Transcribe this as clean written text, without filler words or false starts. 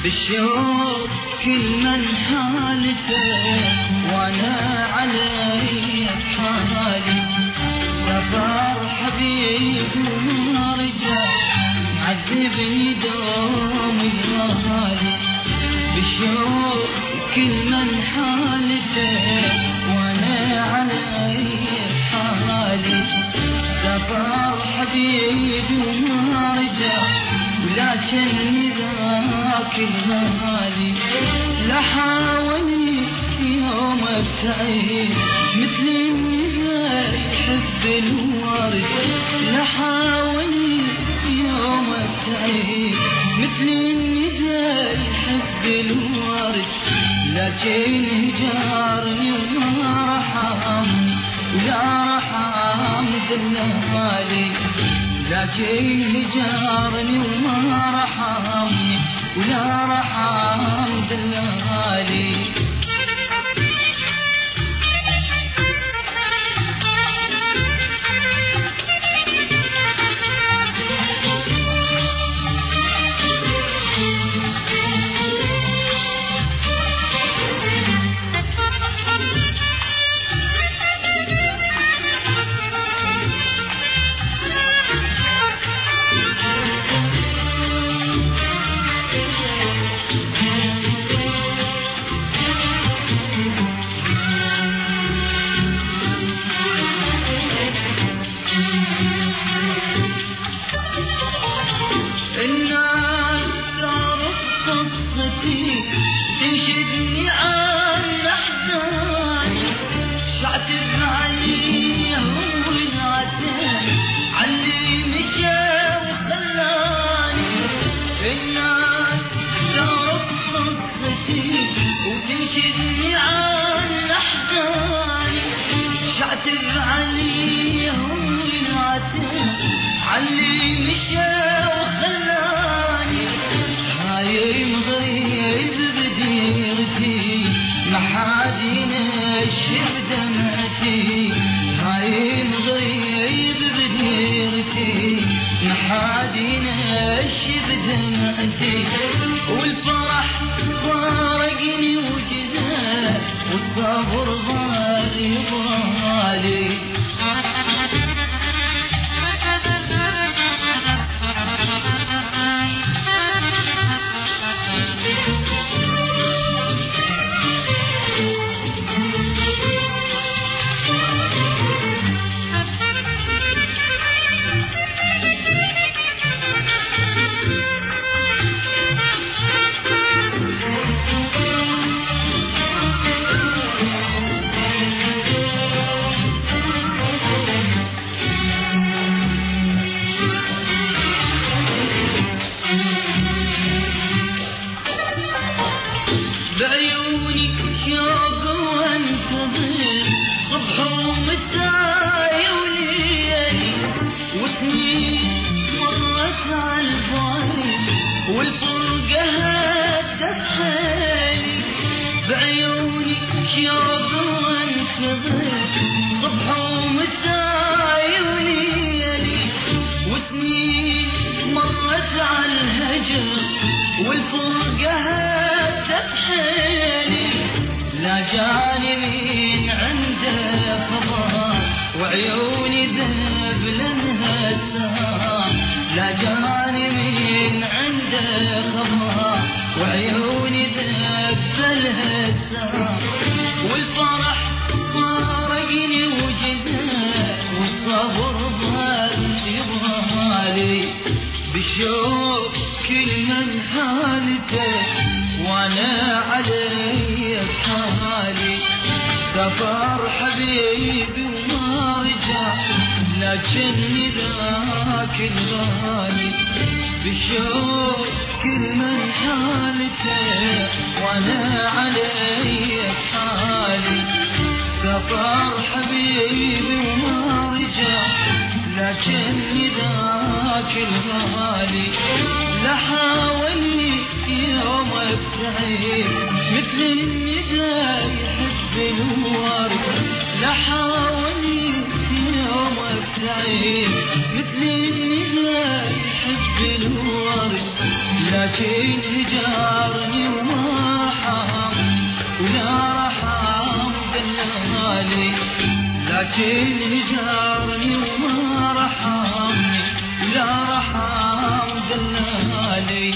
بالشوق كل من حالته وانا علي بحالي. سفر حبيب وما رجع عذبني دوم الغالي. بالشوق كل من حالته وانا علي بحالي. سفر حبيبي وما رجع ولكن ذاك الغالي. لا حاولي يوم ابتعد مثل النهار يحب الورد. لا حاولي يوم ابتعد مثل النهار يحب الورد. لكن هجرني وما رحمني ولا رحم دلالي. لكن هجرني وما رحمني ولا رحم دلالي. تنشدني عن أحزاني شعتب عليه والعتاب علي مشى وخلاني. الناس تعرف قصتي وتنشدني عن أحزاني شعتب عليه والعتاب علي مشى وخلاني. هاي مغيب بديرتي محاد ينشف دمعتي. هاي مغيب بديرتي محاد ينشف دمعتي. والفرح فارقني وجزاء والصبر ظل يبغالي. بعيوني شوق وانتظر صبح ومساء وليالي. وسنين مرت عالبالي والفرقة هدت حالي. بعيوني شوق وانتظر صبح ومساء وليالي. وسنين مرت عالهجر والفرقة هدت حالي. لا جاني من عنده خبر وعيوني ذهب لها السهر. لا جاني من عنده خبر وعيوني ذهب لها السهر. والفرح فارقني وجزاء والصبر ظل يبغالي. بالشوق كل من حالته وانا علي بحالي. سفر حبيبي وما رجع لكن ذاك الغالي. بالشوق كل من حالته وانا علي بحالي. سفر حبيبي وما رجع لكن ذاك الغالي. لا حاولي يوم ابتعد مثل الندى يحب الورد. لا حاولي يوم ابتعد مثل الندى يحب الورد. لكن هجرني وما رحم ولا رحم دلالي، لكن هجرني وما رحمني ولا رحم دلالي.